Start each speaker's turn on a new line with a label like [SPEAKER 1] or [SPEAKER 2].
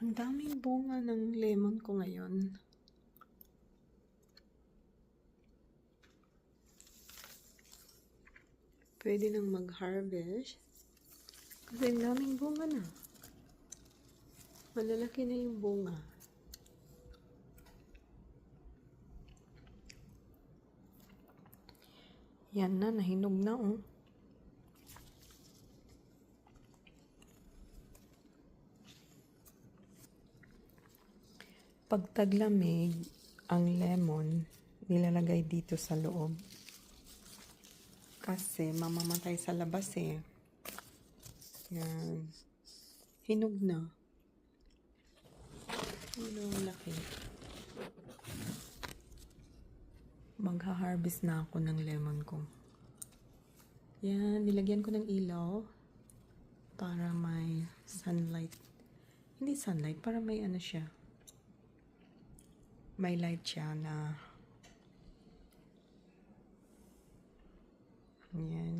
[SPEAKER 1] Ang daming bunga ng lemon ko ngayon. Pwede nang mag-harvest. Kasi ang daming bunga na. Malalaki na yung bunga. Yan na, nahinog na oh. Pag taglamig, ang lemon nilalagay dito sa loob. Kasi mamamatay sa labas eh. Yan. Hinog na. Ano, laki. Magha-harvest na ako ng lemon ko. Yan, nilagyan ko ng ilaw para may sunlight. Hindi sunlight, para may ano siya. May light siya na yan.